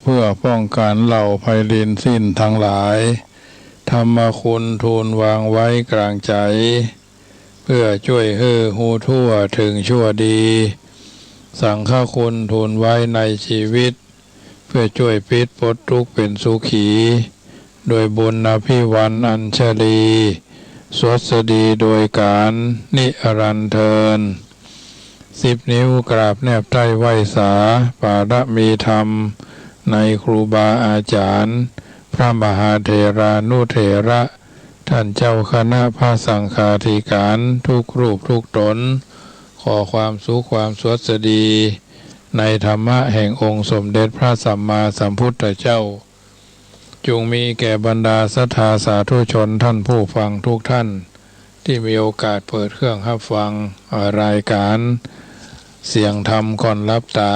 เพื่อป้องกันเหล่าภัยรินสิ้นทั้งหลายธรรมคุณทูลวางไว้กลางใจเพื่อช่วยให้หูทั่วถึงชั่วดีสังฆคุณทูลไว้ในชีวิตเพื่อช่วยปิดปลดทุกข์เป็นสุขีโดยบุญอภิวันอัญชลีสวัสดีโดยการนิรันดร์เทิน10 นิ้วกราบแนบใต้ไหวสาปาระมีธรรมในครูบาอาจารย์พระมหาเถรานุเถระท่านเจ้าคณะพระสังฆาธิการทุกรูปทุกตนขอความสุขความสวัสดีในธรรมะแห่งองค์สมเด็จพระสัมมาสัมพุทธเจ้าจงมีแก่บรรดาศรัทธาสาธุชนท่านผู้ฟังทุกท่านที่มีโอกาสเปิดเครื่องรับฟังรายการเสียงธรรมก่อนรับตา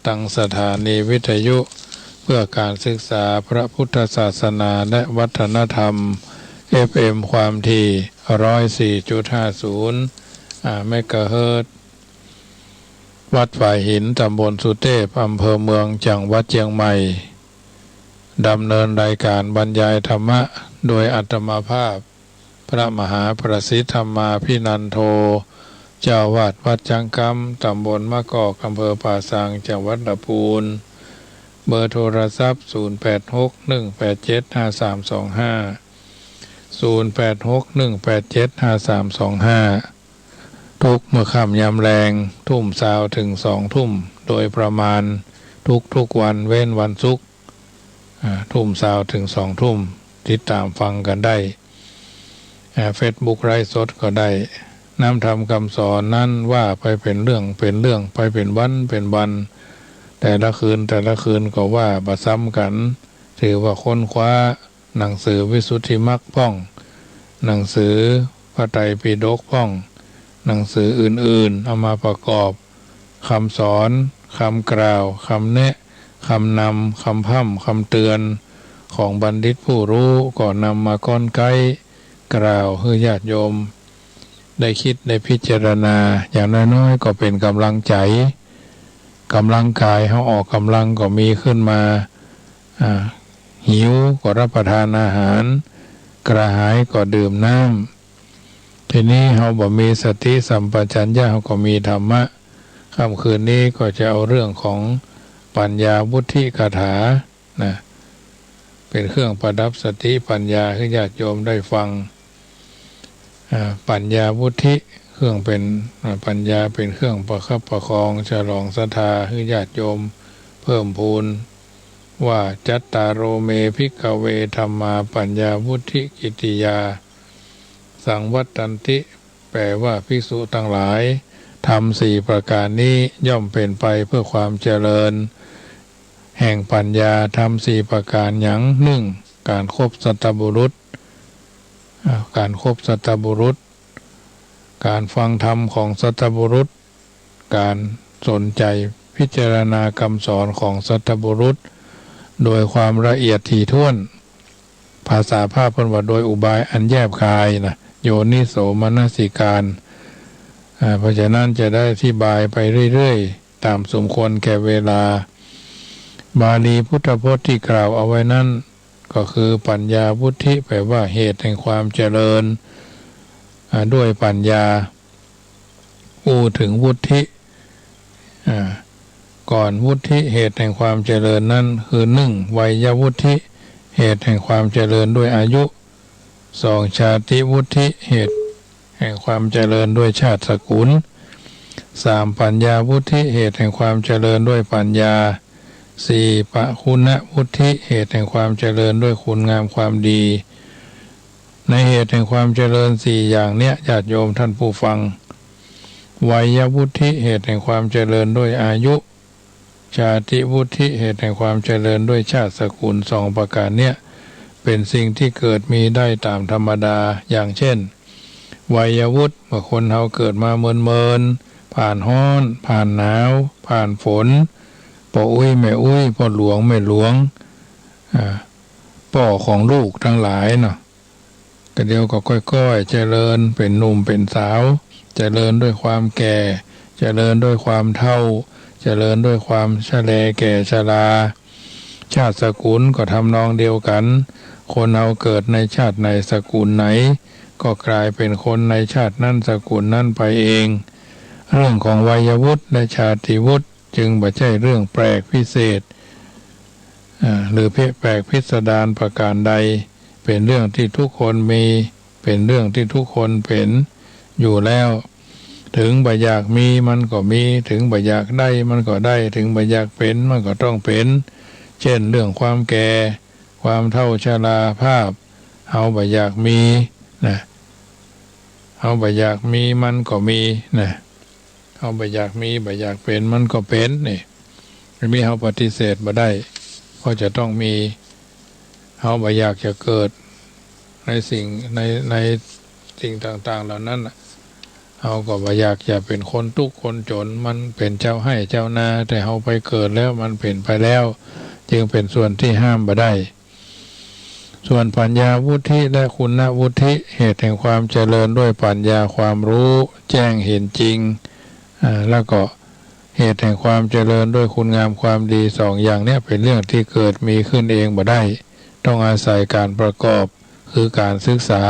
ตั้งสถานีวิทยุเพื่อการศึกษาพระพุทธศาสนาและวัฒนธรรม FM ความถี่ 104.50 เมกะเฮิรตซ์วัดฝ่ายหินตำบลสุเทพอำเภอเมืองจังหวัดเชียงใหม่ดำเนินรายการบรรยายธรรมะโดยอาตมาภาพพระมหาประสิทธิธรรมาภินันโทเจ้าวาดวัดจังกำตำบลมะกอกอำเภอป่าซางจังหวัดลำพูนเบอร์โทรศัพท์0861875325 0861875325ทุกเมื่อค่ำยามแรงทุ่มสาวถึง2 ทุ่มโดยประมาณทุกวันเว้นวันศุกร์ทุ่มสาวถึง2 ทุ่มติดตามฟังกันได้Facebook ไลฟ์สดก็ได้นำธรรมคำสอนนั้นว่าไปเป็นเรื่องไปเป็นวันแต่ละคืนก็ว่าประซ้ำกันถือว่าค้นคว้าหนังสือวิสุทธิมรรคพ้องหนังสือพระไตรปิฎกพ้องหนังสืออื่นๆเอามาประกอบคำสอนคำกล่าวคำแนะคำนำคำพร่ำคำเตือนของบัณฑิตผู้รู้ก็นำมาก้อนไกกล่าวให้ญาติโยมได้คิดได้พิจารณาอย่างน้อยๆก็เป็นกำลังใจกำลังกายเขาออกกำลังก็มีขึ้นมาหิวก็รับประทานอาหารกระหายก็ดื่มน้ำทีนี้เขาบ่มีสติสัมปชัญญะเขาก็มีธรรมะค่ำคืนนี้ก็จะเอาเรื่องของปัญญาวุฒิคาถานะเป็นเครื่องประดับสติปัญญาให้ญาติโยมได้ฟังปัญญาวุฒิเครื่องเป็นปัญญาเป็นเครื่องประคับประคองฉลองศรัทธาให้ญาติโยมเพิ่มพูนว่าจัตตารโอเมภิกขเวธัมมาปัญญาวุฒิกิติยาสังวัตตันติแปลว่าภิกษุทั้งหลายทำ4 ประการนี้ย่อมเป็นไปเพื่อความเจริญแห่งปัญญาทำ4 ประการหยัง1การคบสัตบุรุษการฟังธรรมของสัตบุรุษการสนใจพิจารณาคำสอนของสัตบุรุษโดยความละเอียดถี่ถ้วนภาษาพระพุทธว่าโดยอุบายอันแยบคายนะโยนิโสมนสิการเพราะฉะนั้นจะได้อธิบายไปเรื่อยๆตามสมควรแก่เวลาบาลีพุทธพจน์ที่กล่าวเอาไว้นั้นก็คือปัญญาวุฒิแปลว่าเหตุแห่งความเจริญด้วยปัญญาถึงวุฒิก่อนวุฒิเหตุแห่งความเจริญนั้นคือ1วัยวุฒิเหตุแห่งความเจริญด้วยอายุ2ชาติวุฒิเหตุแห่งความเจริญด้วยชาติสกุล3ปัญญาวุฒิเหตุแห่งความเจริญด้วยปัญญา4ปะคุณวุฒิเหตุแห่งความเจริญด้วยคุณงามความดีในเหตุแห่งความเจริญ4อย่างเนี้ยญาติโยมท่านผู้ฟังวัยวุฒิเหตุแห่งความเจริญด้วยอายุชาติวุฒิเหตุแห่งความเจริญด้วยชาติสกุล2 ประการเนี้ยเป็นสิ่งที่เกิดมีได้ตามธรรมดาอย่างเช่นวัยวุฒิเมื่อคนเราเกิดมาเมินผ่านร้อนผ่านหนาวผ่านฝนพ่ออุ้ยแม่อุ้ยพ่อหลวงแม่หลวงพ่อของลูกทั้งหลายเนาะก็เดียวก็ค่อยๆเจริญเป็นหนุ่มเป็นสาวเจริญด้วยความแก่เจริญด้วยความเฒ่าเจริญด้วยความชราแก่ชรา ชาติสกุลก็ทำนองเดียวกันคนเราเกิดในชาติในสกุลไหนก็กลายเป็นคนในชาตินั้นสกุลนั้นไปเองเรื่องของวัยวุฒิและชาติวุฒิจึงไม่ใช่เรื่องแปลกพิเศษหรือแปลกพิสดารประการใดเป็นเรื่องที่ทุกคนมีเป็นเรื่องที่ทุกคนเป็นอยู่แล้วถึงบ่อยากมีมันก็มีถึงบ่อยากได้มันก็ได้ถึงบ่อยากเป็นมันก็ต้องเป็นเช่นเรื่องความแก่ความเฒ่าชราภาพเอาบ่อยากมีนะเอาบ่อยากมีมันก็มีนะเอาบ่อยากมีบ่อยากเป็นมันก็เป็นนี่ไม่มีเอาปฏิเสธบ่ได้ก็จะต้องมีเอาบ่อยากจะเกิดในสิ่งในสิ่งต่างๆเหล่านั้นเอาก็บ่อยากจะเป็นคนทุกข์คนจนมันเป็นเจ้าให้เจ้านาแต่เอาไปเกิดแล้วมันเป็นไปแล้วจึงเป็นส่วนที่ห้ามบ่ได้ส่วนปัญญาวุฒิและคุณวุฒิเหตุแห่งความเจริญด้วยปัญญาความรู้แจ้งเห็นจริงแล้วก็เหตุแห่งความเจริญด้วยคุณงามความดีสองอย่างนี้เป็นเรื่องที่เกิดมีขึ้นเองบ่ได้ต้องอาศัยการประกอบคือการศึกษา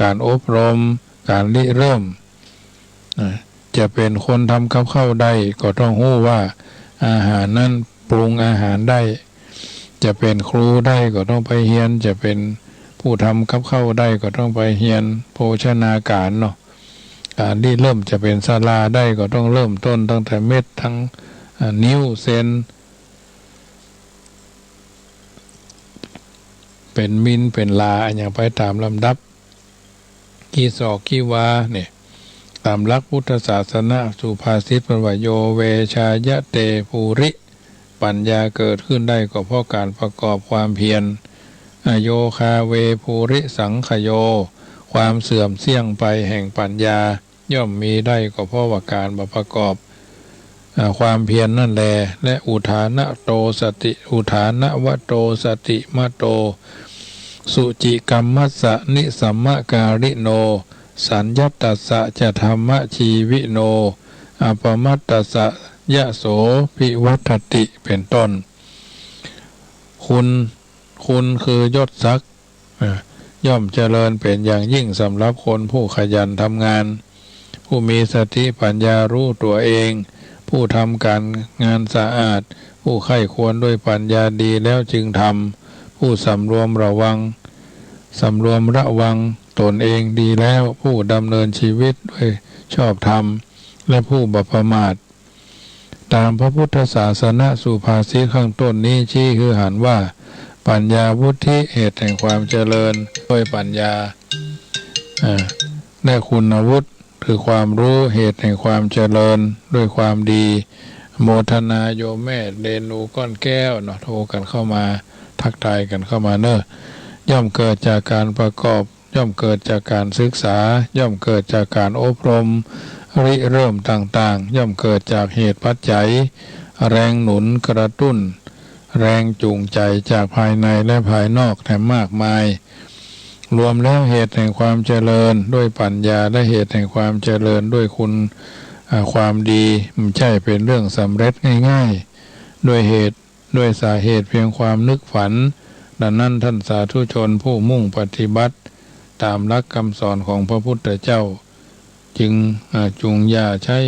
การอบรมการริเริ่มจะเป็นคนทำกับข้าวได้ก็ต้องรู้ว่าอาหารนั้นปรุงอาหารได้จะเป็นครูได้ก็ต้องไปเรียนจะเป็นผู้ทำกับข้าวได้ก็ต้องไปเรียนโภชนาการเนาะการริเริ่มจะเป็นศาลาได้ก็ต้องเริ่มต้นตั้งแต่เม็ดทั้งนิ้วเซนเป็นมิลเป็นลาอย่างไปตามลำดับกี่ศอกกี่วาเนี่ยตามหลักพุทธศาสนาสุภาษิตว่าโยเวชายะเตภูริปัญญาเกิดขึ้นได้ก็เพราะการประกอบความเพียรโยคาเวภูริสังขโยความเสื่อมเสี่ยงไปแห่งปัญญาย่อมมีได้ก็เพราะว่าการประกอบความเพียรนั่นแลและอุทานะโตสติอุทานะวโตสติมะโตสุจิกัมมัสสะนิสัมมะการิโนสัญญัตตัสสะจะธรรมะชีวิโนอปมัตตัสสะยะโสภิวัตติเป็นต้นคุณคือยศศักดิ์ย่อมเจริญเป็นอย่างยิ่งสำหรับคนผู้ขยันทำงานผู้มีสติปัญญารู้ตัวเองผู้ทำการงานสะอาดผู้ใคร่ควรด้วยปัญญาดีแล้วจึงทำผู้สำรวมระวังตนเองดีแล้วผู้ดำเนินชีวิตด้วยชอบธรรมและผู้บ่ประมาทตามพระพุทธศาสนาสุภาษิตข้างต้นนี้ชี้คือหันว่าปัญญาวุฒิเหตุแห่งความเจริญด้วยปัญญาและคุณวุฒิคือความรู้เหตุแห่งความเจริญด้วยความดีโมทนาโยมแม่เรนูก้อนแก้วเนาะโทรกันเข้ามาทักทายกันเข้ามาเนอะย่อมเกิดจากการประกอบย่อมเกิดจากการศึกษาย่อมเกิดจากการอบรมริเริ่มต่างๆย่อมเกิดจากเหตุปัจจัยแรงหนุนกระตุ้นแรงจูงใจจากภายในและภายนอกแถมมากมายรวมแล้วเหตุแห่งความเจริญด้วยปัญญาและเหตุแห่งความเจริญด้วยคุณความดีไม่ใช่เป็นเรื่องสำเร็จง่ายๆด้วยสาเหตุเพียงความนึกฝันดังนั้นท่านสาธุชนผู้มุ่งปฏิบัติตามหลักคำสอนของพระพุทธเจ้าจึงอย่าใช้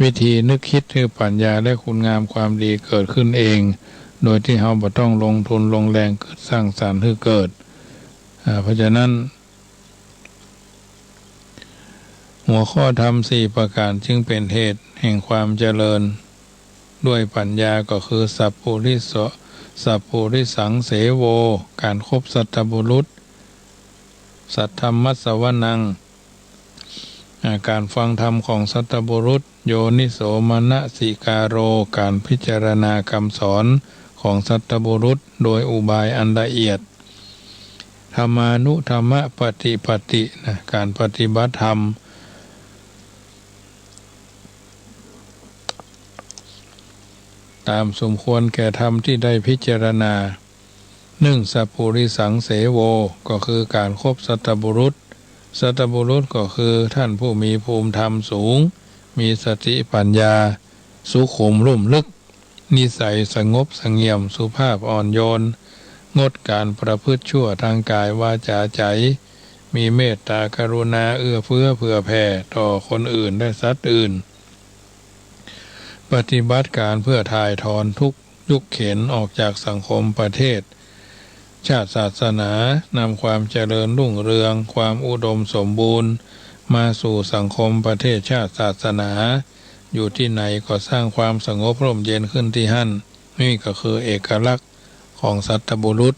วิธีนึกคิดคือปัญญาและคุณงามความดีเกิดขึ้นเองโดยที่เราไม่ต้องลงทุนลงแรงเกิดสร้างสรรค์ให้เกิดเพราะฉะนั้นหัวข้อธรรม4ประการจึงเป็นเหตุแห่งความเจริญด้วยปัญญาก็คือสัพพุริสังเสโวการคบสัตตบุรุษสัทธรรมัสสวนังการฟังธรรมของสัตตบุรุษโยนิโสมนสิการโรการพิจารณาคำสอนของสัตตบุรุษโดยอุบายอันละเอียดธรรมานุธรรมปฏิปติการปฏิบัติธรรมตามสมควรแก่ธรรมที่ได้พิจารณาสัพพุริสังเสโวก็คือการคบสัตตบุรุษก็คือท่านผู้มีภูมิธรรมสูงมีสติปัญญาสุขุมลุ่มลึก นิสัยสงบเสงี่ยมสุภาพอ่อนโยนงดการประพฤติชั่วทางกายวาจาใจมีเมตตากรุณาเอื้อเฟื้อเผื่อแผ่ต่อคนอื่นและสัตว์อื่นปฏิบัติการเพื่อถ่ายถอนทุกยุคเข็นออกจากสังคมประเทศชาติศาสนานำความเจริญรุ่งเรืองความอุดมสมบูรณ์มาสู่สังคมประเทศชาติศาสนาอยู่ที่ไหนก็สร้างความสงบร่มเย็นขึ้นที่หั่นนี่ก็คือเอกลักษณ์ของสัตบุรุษ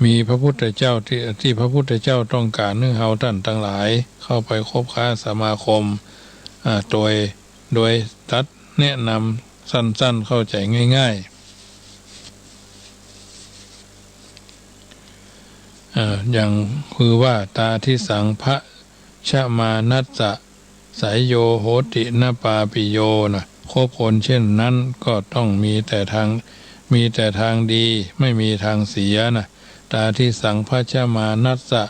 มีพระพุทธเจ้าที่พระพุทธเจ้าต้องการให้เฮาท่านทั้งหลายเข้าไปคบค้าสมาคมโดยตัดแนะนำสั้นๆเข้าใจง่ายๆอย่างคือว่าตาทิสังพระชมานัสสะสายโยโหตินปาปิโยนะคบคนเช่นนั้นก็ต้องมีแต่ทางดีไม่มีทางเสียนะตาทิสังพระชมานัสสะ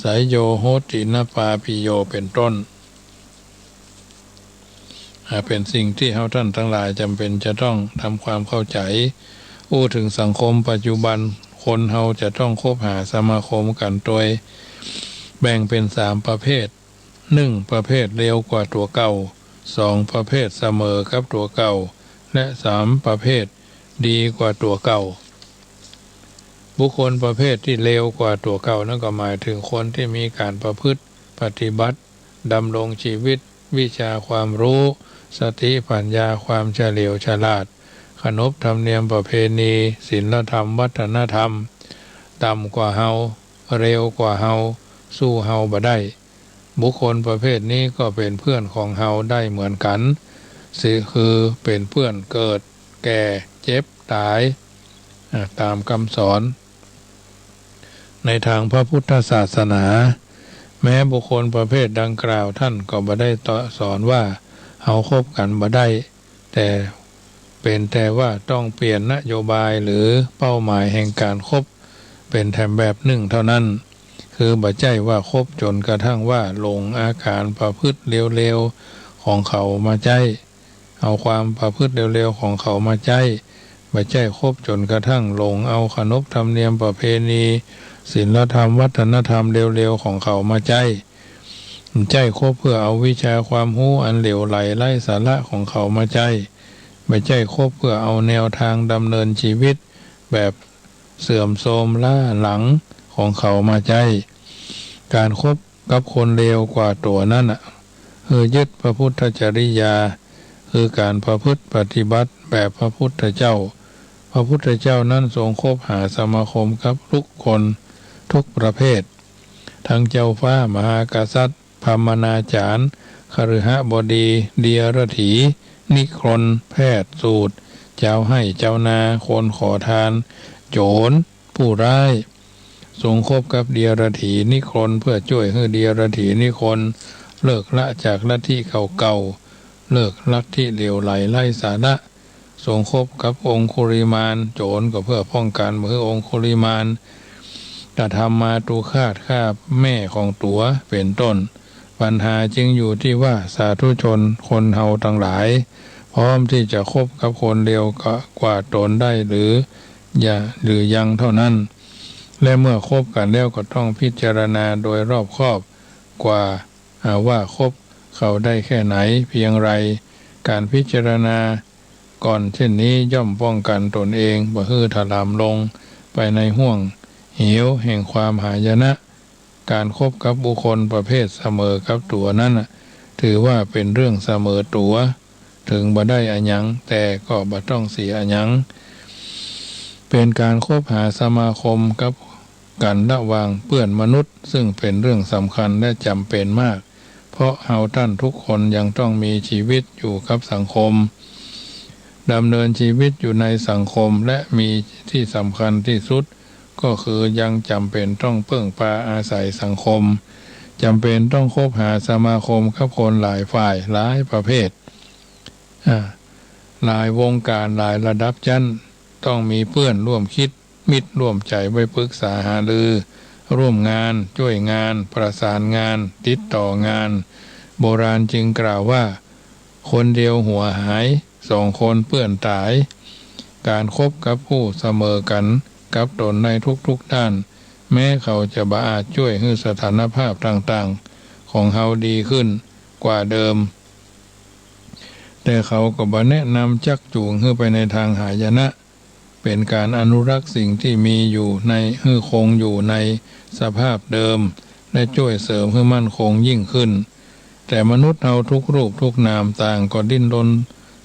สายโยโหตินปาปิโยเป็นต้นเป็นสิ่งที่เฮาท่านทั้งหลายจำเป็นจะต้องทำความเข้าใจถึงสังคมปัจจุบันคนเฮาจะต้องคบหาสมาคมกันโดยแบ่งเป็น3ประเภท1ประเภทเร็วกว่าตัวเก่า2ประเภทเสมอกับตัวเก่าและ3ประเภทดีกว่าตัวเก่าบุคคลประเภทที่เร็วกว่าตัวเก่านั่นก็หมายถึงคนที่มีการประพฤติปฏิบัติดำรงชีวิตวิชาความรู้สติปัญญาความเฉลียวฉลาดขนบธรรมเนียมประเพณีศีลธรรมวัฒนธรรมต่ำกว่าเฮาเร็วกว่าเฮาสู้เฮาบ่ได้บุคคลประเภทนี้ก็เป็นเพื่อนของเฮาได้เหมือนกันคือเป็นเพื่อนเกิดแก่เจ็บตายตามคำสอนในทางพระพุทธศาสนาแม้บุคคลประเภทดังกล่าวท่านก็บ่ได้สอนว่าเฮาคบกันบ่ได้แต่ว่าต้องเปลี่ยนนโยบายหรือเป้าหมายแห่งการคบเป็นแถมแบบหนึ่งเท่านั้นคือบ่ใจว่าคบจนกระทั่งว่าหลงอาการประพฤติเร็วๆของเขามาใจเอาความประพฤติเร็วๆของเขามาใจบ่ใจคบจนกระทั่งหลงเอาขนบธรรมเนียมประเพณีศีลธรรมวัฒนธรรมเร็วๆของเขามาใจคบเพื่อเอาวิชาความรู้อันเหลวไหลไร้สาระของเขามาใจไม่ใจคบเพื่อเอาแนวทางดำเนินชีวิตแบบเสื่อมโทรมล้าหลังของเขามาใจการคบกับคนเลวกว่าตัวนั่นคือยึดพระพุทธจริยาคือการประพฤติปฏิบัติแบบพระพุทธเจ้าพระพุทธเจ้านั้นทรงคบหาสมาคมกับทุกคนทุกประเภททั้งเจ้าฟ้ามหากษัตริย์พามนาจารย์คฤหบดีเดียรถีนิครนแพทย์สูตรเจ้าให้เจ้านาคนขอทานโจรผู้ร้ายทรงคบกับเดียรถีนิครนเพื่อช่วยให้เดียรถีนิครนเลิกละจากลัทธิเก่าเลิกลัทธิเลวไหลไร้สาระทรงคบกับองคุลิมานโจรก็เพื่อป้องกันเมื่อองคุลิมานกระทำมาตุฆาตฆ่าแม่ของตัวเป็นต้นปัญหาจึงอยู่ที่ว่าสาธุชนคนเฮาทั้งหลายพร้อมที่จะคบกับคนเลวกว่าตนได้หรือยังเท่านั้นและเมื่อคบกันแล้วก็ต้องพิจารณาโดยรอบคอบกว่าว่าคบเขาได้แค่ไหนเพียงไรการพิจารณาก่อนเช่นนี้ย่อมป้องกันตนเองบ่ให้ถลำลงไปในห้วงเหวแห่งความหายนะการคบกับบุคคลประเภทเสมอกับตัวนั้นถือว่าเป็นเรื่องเสมอตัวถึงบ่ได้อะหยังแต่ก็บ่ต้องเสียอะหยังเป็นการคบหาสมาคมกับกันระหว่างเพื่อนมนุษย์ซึ่งเป็นเรื่องสำคัญและจำเป็นมากเพราะเฮาท่านทุกคนยังต้องมีชีวิตอยู่กับสังคมดำเนินชีวิตอยู่ในสังคมและมีที่สำคัญที่สุดก็คือยังจำเป็นต้องพึ่งพาอาศัยสังคมจำเป็นต้องคบหาสมาคมกับคนหลายฝ่ายหลายประเภทหลายวงการหลายระดับชั้นต้องมีเพื่อนร่วมคิดมิตรร่วมใจไว้ปรึกษาหารือร่วมงานช่วยงานประสานงานติดต่องานโบราณจึงกล่าวว่า คนเดียวหัวหายสองคนเปื้อนตายการคบกับผู้เสมอกันกับตนในทุกๆด้านแม้เขาจะบ่อาจช่วยให้สถานภาพต่างๆของเขาดีขึ้นกว่าเดิมแต่เขาก็บ่แนะนำชักจูงให้ไปในทางหายนะเป็นการอนุรักษ์สิ่งที่มีอยู่ในให้คงอยู่ในสภาพเดิมและช่วยเสริมให้มั่นคงยิ่งขึ้นแต่มนุษย์เราทุกรูปทุกนามต่างก็ดิ้นรน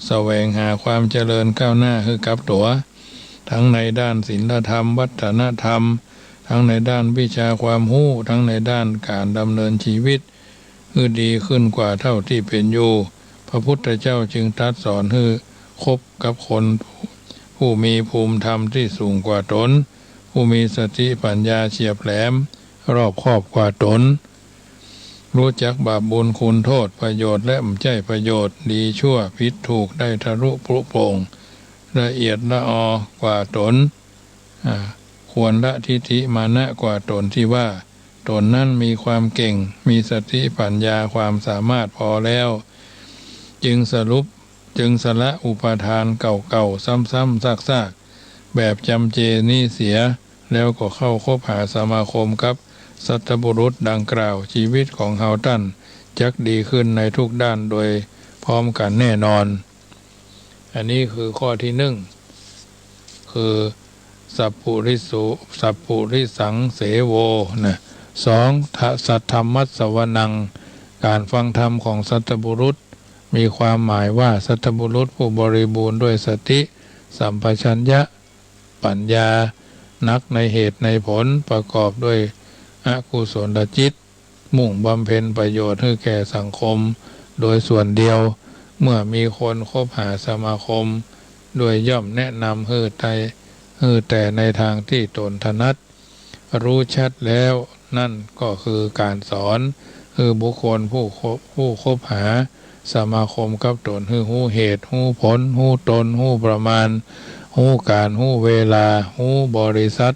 แสวงหาความเจริญก้าวหน้าให้กับตัวทั้งในด้านศีลธรรมวัฒนธรรมทั้งในด้านวิชาความรู้ทั้งในด้านการดำเนินชีวิตให้ดีขึ้นกว่าเท่าที่เป็นอยู่พระพุทธเจ้าจึงตรัสสอนให้คบกับคนผู้มีภูมิธรรมที่สูงกว่าตนผู้มีสติปัญญาเฉียบแหลมรอบคอบกว่าตนรู้จักบาปบุญคุณโทษประโยชน์และไม่ใช่ประโยชน์ดีชั่วผิดถูกได้ทะลุปรุโปร่งละเอียดละออกว่าตนควรละทิฏฐิมานะกว่าตนที่ว่าตนนั้นมีความเก่งมีสติปัญญาความสามารถพอแล้วจึงสละอุปทานเก่าๆซ้ำๆซากๆแบบจำเจนี่เสียแล้วก็เข้าคบหาสมาคมกับสัตบุรุษดังกล่าวชีวิตของเฮาท่านจักดีขึ้นในทุกด้านโดยพร้อมกันแน่นอนอันนี้คือข้อที่หนึ่งคือสัพพุริสังเสโวนะสองสัทธรรมัสสวนังการฟังธรรมของสัตบุรุษมีความหมายว่าสัตบุรุษผู้บริบูรณ์ด้วยสติสัมปชัญญะปัญญานักในเหตุในผลประกอบด้วยอกุศลจิตมุ่งบำเพ็ญประโยชน์ให้แก่สังคมโดยส่วนเดียวเมื่อมีคนคบหาสมาคมโดยย่อมแนะนำให้แต่ในทางที่ตนถนัดรู้ชัดแล้วนั่นก็คือการสอนคือบุคคลผู้คบหาสมาคมกับตนคือหู้เหตุหู้ผลหู้ตนหู้ประมาณหู้การหู้เวลาหู้บริษัท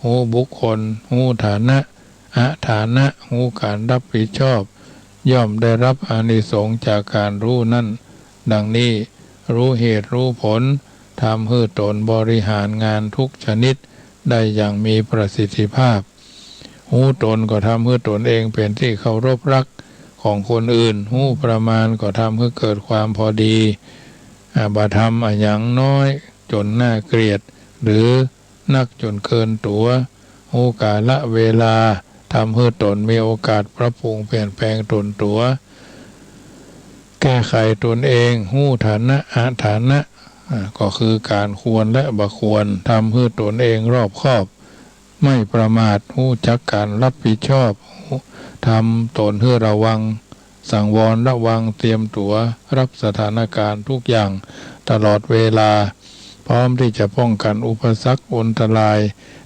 หู้บุคคลหู้ฐานะฐานะหู้การรับผิดชอบย่อมได้รับอานิสงส์จากการรู้นั่นดังนี้รู้เหตุรู้ผลทำให้ตนบริหารงานทุกชนิดได้อย่างมีประสิทธิภาพหู้ตนก็ทำให้ตนเองเป็นที่เคารพรักของคนอื่นหู้ประมาณก็ทำให้เกิดความพอดีบ่ทำอย่างน้อยจนน่าเกลียดหรือนักจนเกินตัวหู้กาลเวลาทำให้ตนมีโอกาสปรับปรุงเปลี่ยนแปลงตนตัวแก้ไขตนเองหู้ฐานะฐานะก็คือการควรและบ่ควรทำให้ตนเองรอบคอบไม่ประมาทหู้จักการรับผิดชอบทำตนให้ระวังสังวรระวังเตรียมตัวรับสถานการณ์ทุกอย่างตลอดเวลาพร้อมที่จะป้องกันอุปสรรคอันตราย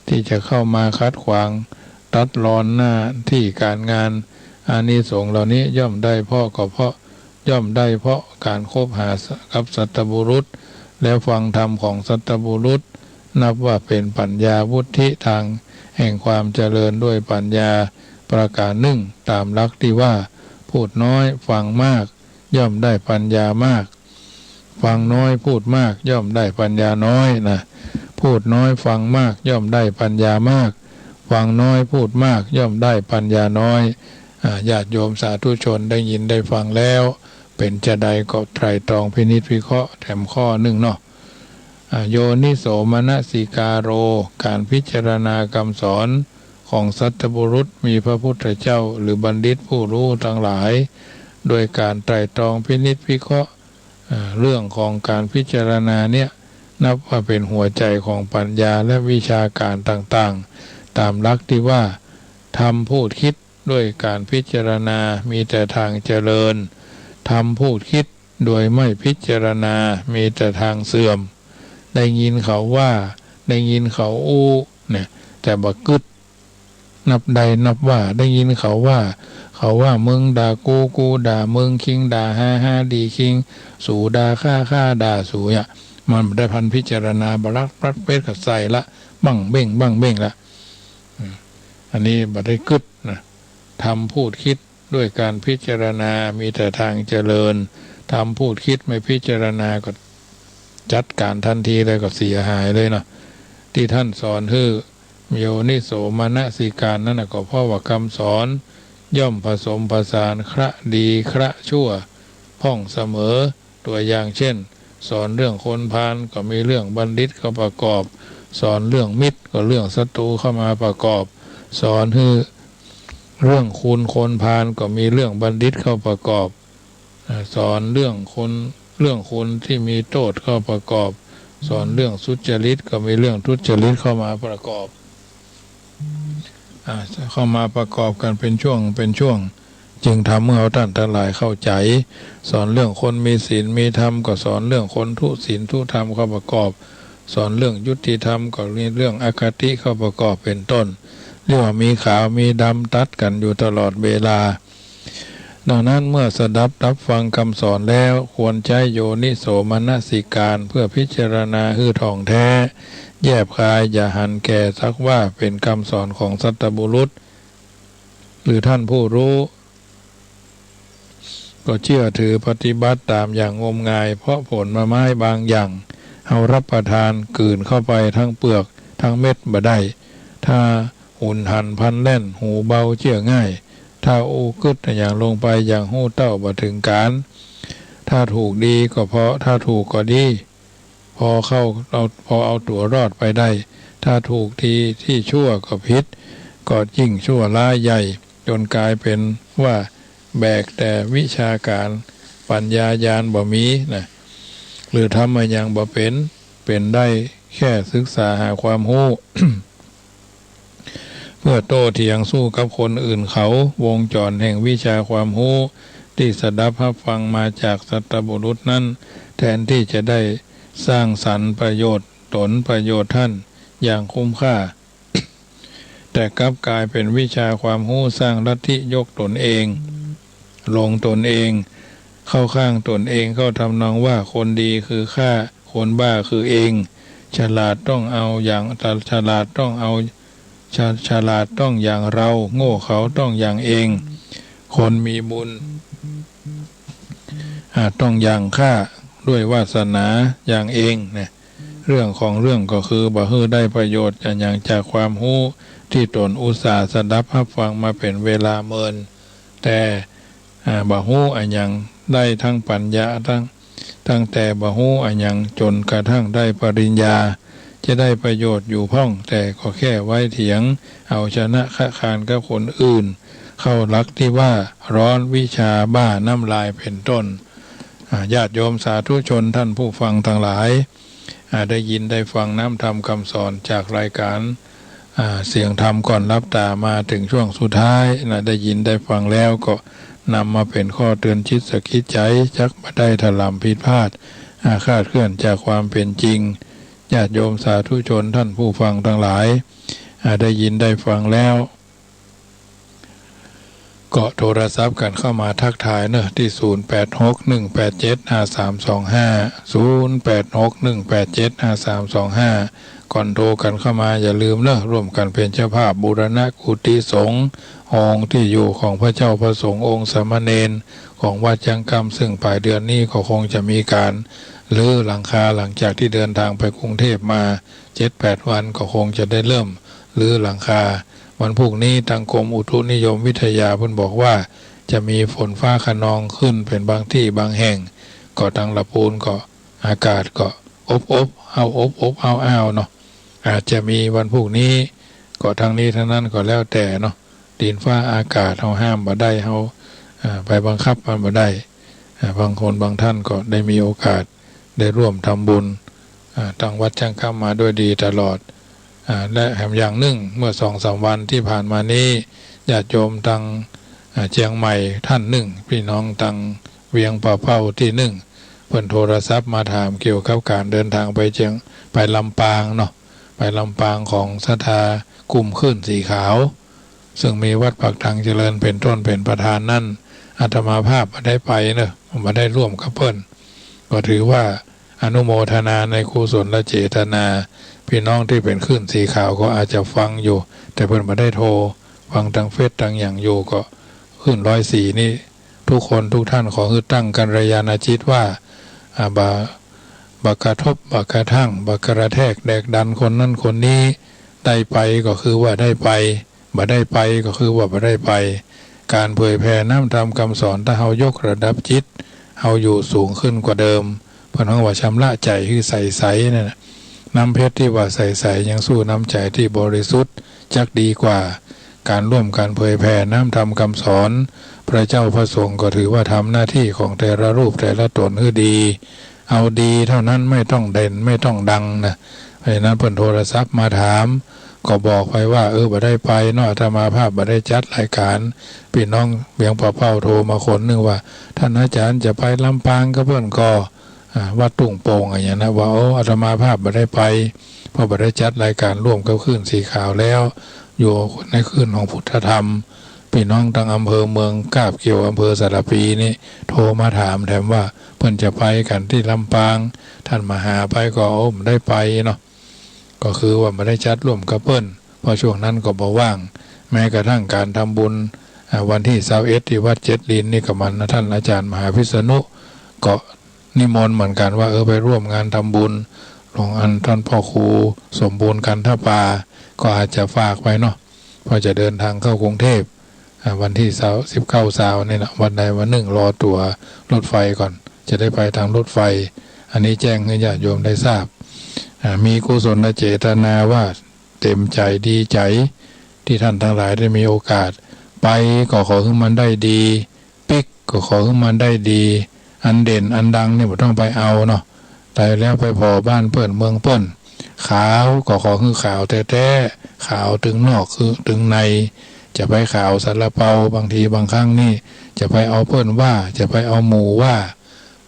ที่จะเข้ามาคัดขวางตัดรอนหน้าที่การงานอานิสงส์เหล่านี้ย่อมได้เพราะการคบหากับสัตบุรุษและฟังธรรมของสัตบุรุษนับว่าเป็นปัญญาวุฒิทางแห่งความเจริญด้วยปัญญาประการหนึ่งตามหลักที่ว่าพูดน้อยฟังมากย่อมได้ปัญญามากฟังน้อยพูดมากย่อมได้ปัญญาน้อยนะพูดน้อยฟังมากย่อมได้ปัญญามากฟังน้อยพูดมากย่อมได้ปัญญาน้อยญาติโยมสาธุชนได้ยินได้ฟังแล้วเป็นจะใดก็ไตรตรองพินิจวิเคราะห์แถมข้อหนึ่งเนาะโยนิโสมนสิกาโรการพิจารณากรรมสอนของสัตบุรุษมีพระพุทธเจ้าหรือบัณฑิตผู้รู้ทั้งหลายโดยการไตรตรองพินิจวิเคราะห์เรื่องของการพิจารณาเนี่ยนับว่าเป็นหัวใจของปัญญาและวิชาการต่างๆตามหลักที่ว่าทำพูดคิดด้วยการพิจารณามีแต่ทางเจริญทำพูดคิดโดยไม่พิจารณามีแต่ทางเสื่อมได้ยินเขาว่าได้ยินเขาอู้เนี่ยแต่บักกึดนับใดนับว่าได้ยินเขาว่ามึงด่ากูด่ามึงคิงด่าห้าดีคิงสู่ด่าข้าด่าสู่เนี่ยมันได้พันพิจารณาบรักรัดเป็ดกับใส่ละบังเบ้งละอันนี้บัดได้กึดนะทำพูดคิดด้วยการพิจารณามีแต่ทางเจริญ ทำพูดคิดไม่พิจารณาก็จัดการทันทีเลยก็เสียหายเลยเนาะที่ท่านสอนคือโยนิโสมนสิการนั่นก็เพราะว่าคำสอนย่อมผสมผสานคระดีคระชั่วพ้องเสมอตัวอย่างเช่นสอนเรื่องคนพาลก็มีเรื่องบัณฑิตเข้าประกอบสอนเรื่องมิตรก็เรื่องศัตรูเข้ามาประกอบสอนคือเรื่องคุณคนพาลก็มีเรื่องบัณฑิตเข้าประกอบสอนเรื่องคนที่มีโทษเข้าประกอบสอนเรื่องทุจริตก็มีเรื่องทุจริตเข้ามาประกอบเข้ามาประกอบกันเป็นช่วงจึงทำเมื่อท่านทั้งหลายเข้าใจสอนเรื่องคนมีศีลมีธรรมก็สอนเรื่องคนทุศีลทุธรรมเข้าประกอบสอนเรื่องยุติธรรมก็มีเรื่องอคติเข้าประกอบเป็นต้นเรียกว่ามีขาวมีดำตัดกันอยู่ตลอดเวลาดังนั้นเมื่อสดับรับฟังคำสอนแล้วควรใช้โยนิโสมนสิการเพื่อพิจารณาคือท่องแท้แยบคายอย่าหันแก่สักว่าเป็นคำสอนของสัตบุรุษหรือท่านผู้รู้ก็เชื่อถือปฏิบัติตามอย่างงมงายเพราะผลไม้บางอย่างเอารับประทานกลืนเข้าไปทั้งเปลือกทั้งเม็ดบ่ได้ถ้าหุ่นหันพันแล่นหูเบาเชื่อง่ายถ้าอูกึดอย่างลงไปอย่างหู้เต้าบ่ถึงการถ้าถูกดีก็เพราะถ้าถูกก็ดีพอเอาตัวรอดไปได้ถ้าถูกทีที่ชั่วก็พิษก็ยิ่งชั่วร้ายใหญ่จนกลายเป็นว่าแบกแต่วิชาการปัญญาญาณบ่มีนะหรือทำมาอย่างบ่เป็นได้แค่ศึกษาหาความรู้ เพื่อโต้เถียงสู้กับคนอื่นเขาวงจรแห่งวิชาความรู้ที่สดับรับฟังมาจากสัตบุรุษนั้นแทนที่จะได้สร้างสรรค์ประโยชน์ตนประโยชน์ท่านอย่างคุ้มค่า แต่กลับกลายเป็นวิชาความรู้สร้างลัทธิยกตนเองลงตนเองเข้าข้างตนเองเข้าทำนองว่าคนดีคือข้าคนบ้าคือเองฉลาดต้องเอาอย่างฉลาดต้องเอาฉลาดต้องอย่างเราโง่เขาต้องอย่างเองคนมีบุญต้องอย่างข้าด้วยวาสนาอย่างเองเนี่ยเรื่องของเรื่องก็คือบ่ฮื้อได้ประโยชน์อย่างจากความรู้ที่ตนอุตส่าห์สดับรับฟังมาเป็นเวลาเมินแต่บ่ฮู้อันยังได้ทั้งปัญญาตั้งแต่บ่ฮู้อันยังจนกระทั่งได้ปริญญาจะได้ประโยชน์อยู่พ่องแต่ก็แค่ไว้เถียงเอาชนะค้าคานกับคนอื่นเข้าลักที่ว่าร้อนวิชาบ้าน้ำลายเป็นต้นญาติโยมสาธุชนท่านผู้ฟังทั้งหลายได้ยินได้ฟังน้ำธรรมคำสอนจากรายการเสียงธรรมก่อนรับตามาถึงช่วงสุดท้ายได้ยินได้ฟังแล้วก็นำมาเป็นข้อเตือนชิดสะกิดใจจักบ่ได้ถลำผิดพลาดคลาดเคลื่อนจากความเป็นจริงญาติโยมสาธุชนท่านผู้ฟังทั้งหลายได้ยินได้ฟังแล้วก็โทรศัพท์กันเข้ามาทักทายเนอะที่08618753250861875325ก่อนโทรกันเข้ามาอย่าลืมเนอะร่วมกันเป็นเจ้าภาพบูรณะกุฏิสงฆ์องค์ที่อยู่ของพระเจ้าพระสงฆ์องค์สามเณรของวัดจังกรรมซึ่งปลายเดือนนี้ก็คงจะมีการรื้อหลังคาหลังจากที่เดินทางไปกรุงเทพมา 7-8 วันก็คงจะได้เริ่มรื้อหลังคาวันพรุ่งนี้ทางกรมอุตุนิยมวิทยาเพิ่นบอกว่าจะมีฝนฟ้าคะนองขึ้นเป็นบางที่บางแห่งก็ทางละปูนก็อากาศก็อบอ้าวเนาะอาจจะมีวันพรุ่งนี้ก็ทางนี้ทางนั้นก็แล้วแต่เนาะดินฟ้าอากาศเฮาห้ามบ่ได้เฮาไปบังคับมันบ่ได้บางคนบางท่านก็ได้มีโอกาสได้ร่วมทำบุญทางวัดจังกรรมมาด้วยดีตลอดและแถมอย่างหนึ่งเมื่อ 2-3 วันที่ผ่านมานี้ญาติโยมทางเชียงใหม่ท่านหนึ่งพี่น้องทางเวียงป่าเป้าที่หนึ่งเพิ่นโทรศัพท์มาถามเกี่ยวกับการเดินทางไปลำปางเนาะไปลำปางของศรัทธากลุ่มขึ้นสีขาวซึ่งมีวัดปักทางเจริญเป็นต้นเป็นประธานนั่นอาตมาภาพมาได้ไปเนอะมาได้ร่วมกับเพิ่นก็ถือว่าอนุโมทนาในกุศลและเจตนาพี่น้องที่เป็นขึ้นสีขาวก็อาจจะฟังอยู่แต่เพิ่นมาได้โทรฟังทางเฟซทางอย่างอยู่ก็ขึ้น104นี่ ทุกคนทุกท่านขอให้ตั้งกัลยาณจิตว่าบกระทบบกระทั่งบกระแทกแดกดันคนนั้นคนนี้ได้ไปก็คือว่าได้ไปบ่ได้ไปก็คือว่าบ่ได้ไปการเผยแผ่น้ำธรรมคำสอนถ้าเฮายกระดับจิตเฮาอยู่สูงขึ้นกว่าเดิมเพิ่นว่าชำระใจคือใสๆนั่นน่ะน้ำเพชรที่ว่าใสๆยังสู้น้ำใจที่บริสุทธิ์จักดีกว่าการร่วมการเผยแผ่น้ำธรรมคำสอนพระเจ้าพระสงฆ์ก็ถือว่าทำหน้าที่ของแต่ละรูปแต่ละตนให้ดีเอาดีเท่านั้นไม่ต้องเด่นไม่ต้องดังนะเพราะฉะนั้นเพิ่นโทรศัพท์มาถามก็บอกไปว่าบ่ได้ไปเนาะอาตมาภาพบ่ได้จัดรายการพี่น้องเบียงป่าเป้าโทรมาคนนึงว่าท่านอาจารย์จะไปลำปางก็เพิ่นก็วัดตุ่งโป่งอย่างนี้นะว่าอาตมาภาพบ่ได้ไปเพราะบ่ได้จัดรายการร่วมกับคลื่นสีขาวแล้วอยู่ในคลื่นของพุทธธรรมพี่น้องทางอำเภอเมืองกาบเกี่ยวอำเภอสระพีนี่โทรมาถามแถมว่าเพิ่นจะไปกันที่ลำปางท่านมาหาไปก็ไม่ได้ไปเนาะก็คือว่าไม่ได้จัดร่วมกับเพิ่นเพราะช่วงนั้นก็บ่ว่างแม้กระทั่งการทำบุญวันที่21ที่วัดเจ็ดลินนี่กับมันนะท่านอาจารย์มหาพิษณุก็นิมนต์เหมือนกันว่าไปร่วมงานทำบุญหลวงอันท่านพ่อครูสมบูรณ์กันท่าป่าก็อาจจะฝากไว้เนาะพอจะเดินทางเข้ากรุงเทพวันที่19นี่นะวันใดวันหนึ่งรอตั๋วรถไฟก่อนจะได้ไปทางรถไฟอันนี้แจ้งให้ญาติโยมได้ทราบมีกุศลเจตนาว่าเต็มใจดีใจที่ท่านทั้งหลายได้มีโอกาสไปก็ขอให้มันได้ดีปิ๊กก็ขอให้มันได้ดีอันเด่นอันดังนี่ไม่ต้องไปเอาเนาะแต่แล้วไปพอบ้านเปิ้นเมืองเปิ้นขาวก็ขอให้ขาวแท้ๆขาวถึงนอกคือถึงในจะไปขาวสารเปาบางทีบางครั้งนี่จะไปเอาเปิ้นว่าจะไปเอาหมู่ว่า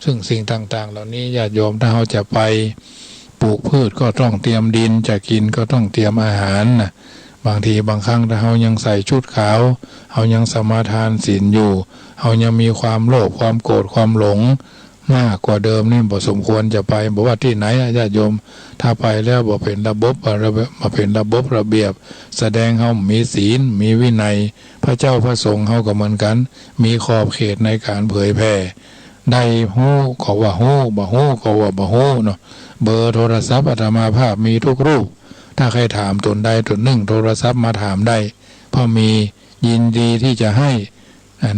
ซึ่งสิ่งต่างๆเหล่านี้ญาติโยมถ้าเขาจะไปปลูกพืชก็ต้องเตรียมดินจะกินก็ต้องเตรียมอาหารนะบางทีบางครั้งถ้าเขายังใส่ชุดขาวเขายังสมาทานศีลอยู่เขายังมีความโลภความโกรธความหลงมากกว่าเดิมนี่บ่สมควรจะไปบอกว่าที่ไหนญาติโยมถ้าไปแล้วบ่เป็นระบบมาเป็นระบบระเบียบแสดงเขามีศีลมีวินัยพระเจ้าพระสงฆ์เขาก็เหมือนกันมีขอบเขตในการเผยแผ่ได้ฮู้ก็ว่าฮู้บ่ฮู้ก็ว่าบ่ฮู้เนาะเบอร์โทรศัพท์อาตมาภาพมีทุกรูปถ้าใครถามตนใดตนหนึ่งโทรศัพท์มาถามได้เพราะมียินดีที่จะให้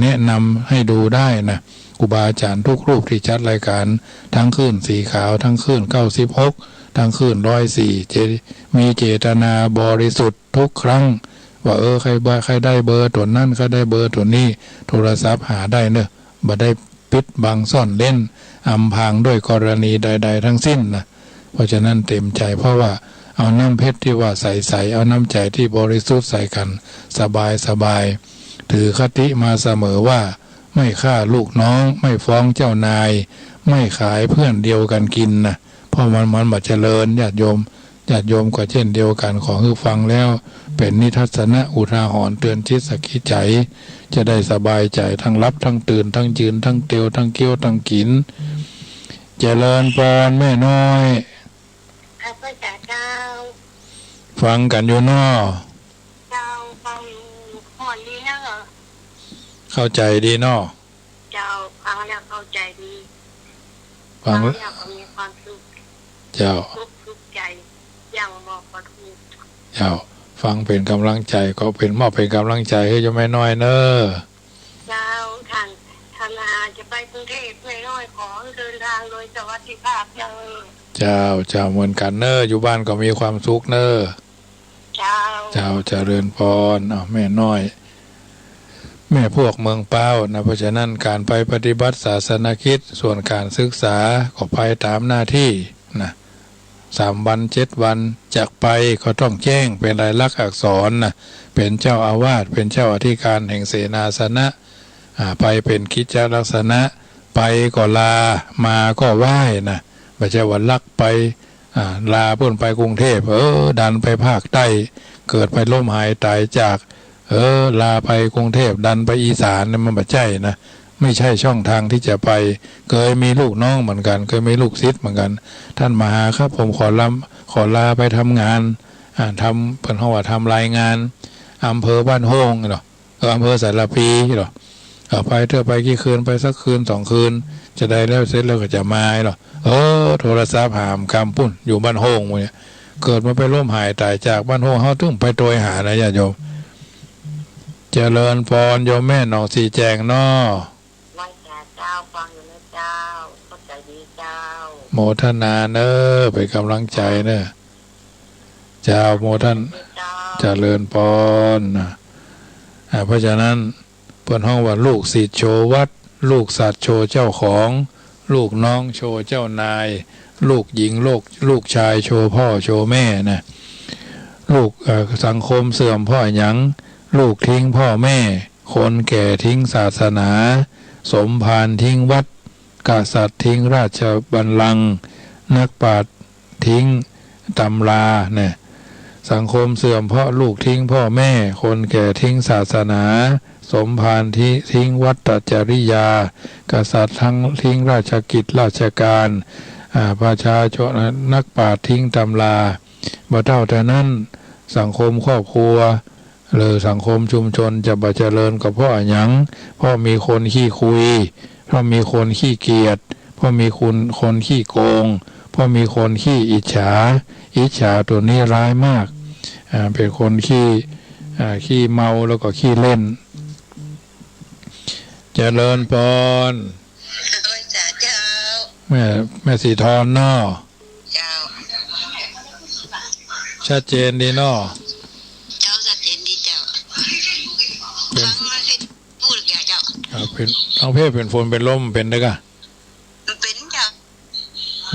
แนะนำให้ดูได้นะครูบาอาจารย์ทุกรูปที่จัดรายการทั้งคลื่นสีขาวทั้งคลื่น96ทั้งคลื่น104มีเจตนาบริสุทธิ์ทุกครั้งว่าใครได้เบอร์ตัวนั้นใครได้เบอร์ตัวนี้โทรศัพท์หาได้เนอะบ่ได้ปิดบังซ่อนเล่นอำพรางด้วยกรณีใดๆทั้งสิ้นนะเพราะฉะนั้นเต็มใจเพราะว่าเอาน้ำเพชรที่ว่าใสๆเอาน้ำใจที่บริสุทธิ์ใส่กันสบายถือคติมาเสมอว่าไม่ฆ่าลูกน้องไม่ฟ้องเจ้านายไม่ขายเพื่อนเดียวกันกินนะเพราะมันบัดเจริญญาติโยมก็เช่นเดียวกันขอให้ฟังแล้วเป็นนิทัศนะอุทาหรณ์เตือนจิตสกิจใจจะได้สบายใจทั้งรับทั้งตื่นทั้งยืนทั้งเตียวทั้งเกี้ยวทั้งกินเจริญพรแม่น้อยข้าพเจ้าฟังกันอยู่นอเจ้าฟังหอนดีนะเหรอเข้าใจดีนอเจ้าฟังแล้วเข้าใจดีฟังแล้วมีความสุขเจ้าสุขใจอย่างบอกว่าถูกเจ้าฟังเป็นกำลังใจก็เป็นมอบเป็นกำลังใจให้เจ้าแม่น้อยเนอะเจ้าท่านจะไปกรุงเทพแม่น้อยขอเดินทางโดยสวัสดิภาพเจ้าเหมือนกันเนอะอยู่บ้านก็มีความสุขเนอะเจ้าเจริญพรแม่น้อยแม่พวกเมืองเป้านะเพราะฉะนั้นการไปปฏิบัติศาสนกิจส่วนการศึกษาก็ไปตามหน้าที่นะ3 วัน 7 วันจากไปก็ต้องแจ้งเป็นลายลักษณ์อักษรนะเป็นเจ้าอาวาสเป็นเจ้าอธิการแห่งเสนาสนะไปเป็นกิจลักษณะไปก็ลามาก็ไหว้นะไม่ใช่วันลักไปลาเพื่อนไปกรุงเทพดันไปภาคใต้เกิดไปล้มหายตายจากลาไปกรุงเทพดันไปอีสานมันไม่ใช่นะไม่ใช่ช่องทางที่จะไปเคยมีลูกน้องเหมือนกันเคยมีลูกศิษย์เหมือนกันท่านมาหาครับผมขอลาไปทำงานทำเป็นห้องว่าทำรายงานอำเภอบ้านโฮงเหรออำเภอสารพีเหรอ ไปเธอไปกี่คืนไปสักคืน2 คืนจะได้แล้วเสร็จแล้วก็จะมาหรอโทรศัพท์หามคำปุ่นอยู่บ้านโฮงเนี่ยเกิดมาไปร่วมหายตายจากบ้านโฮงเขาถึงไปโดยหานะญาติโยมเจริญพรโยมแม่หนองสีแจงนอไหว้เจ้าฟังอยู่นะเจ้าเข้าใจดีเจ้าโมทนาเนอไปกำลังใจเนอเจ้าโมท่านเจริญพรเพราะฉะนั้นเปิดห้องว่าลูกศิษย์โชวัดลูกสัตว์โชเจ้าของลูกน้องโชเจ้านายลูกหญิงลูกชายโชพ่อโชแม่นะลูกสังคมเสื่อมพ่อหยังลูกทิ้งพ่อแม่คนแก่ทิ้งศาสนาสมภารทิ้งวัดกษัตริย์ทิ้งราชบัลลังก์นักปราชญ์ทิ้งตำราเนี่ยสังคมเสื่อมเพราะลูกทิ้งพ่อแม่คนแก่ทิ้งศาสนาสมภารทิ้งวัตจริยากษัตริย์ทั้งทิ้งราชกิจราชการประชาชนนักปราชญ์ทิ้งตำราบ่เท่าแต่นั้นสังคมครอบครัวหรือสังคมชุมชนจะบ่เจริญก็เพราะหยังเพราะมีคนขี้คุยเพราะมีคนขี้เกียจเพราะมีคนขี้โกงเพราะมีคนขี้อิจฉาตัวนี้ร้ายมากเป็นคนขี้เมาแล้วก็ขี้เล่นเจริญพรเจ้าแม่สีทอนนอเจ้าชัดเจนดีนอเจ้าชัดเจนดีเจ้าฟังมาสิพูดอย่าเจ้าเป็นทั้งเพศเป็นฝนเป็นลมเป็นได้กะมันเป็นเจ้า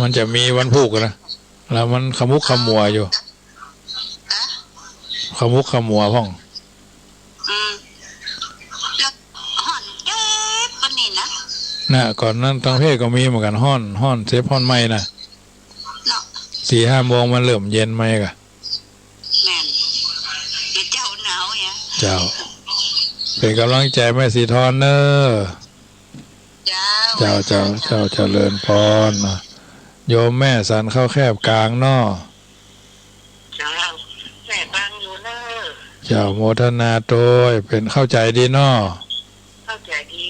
มันจะมีวันพุกนะแล้วมันขมุกขมัวอยู่ขมุกขมัวพ่องแล้วห่อนเจ็บปานนี้นะก่อนนั้นทั้งเพศก็มีเหมือนกันห้อนเซฟห้อนไหมนะ4-5 โมงมันเริ่มเย็นไหมกะแม่นเจ้าหนาวเนี่ยเจ้าเป็นกำลังใจแม่สีทอนเนอเจ้าเจริญพรโยมแม่สันเข้าแคบกลางนอเจ้าแม่บางอยู่เนอเจ้าโมทนาโตยเป็นเข้าใจดีนอเข้าใจดี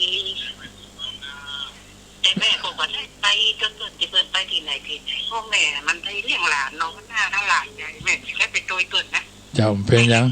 แต่แม่ก็บ่ได้ไปจนจะเปิดไปที่ไหนที่พ่อแม่มันได้เลี้ยงหลานน้องมันน่าหลานใหญ่แม่สิได้ไปโดยเกินนะเจ้าเป็นยัง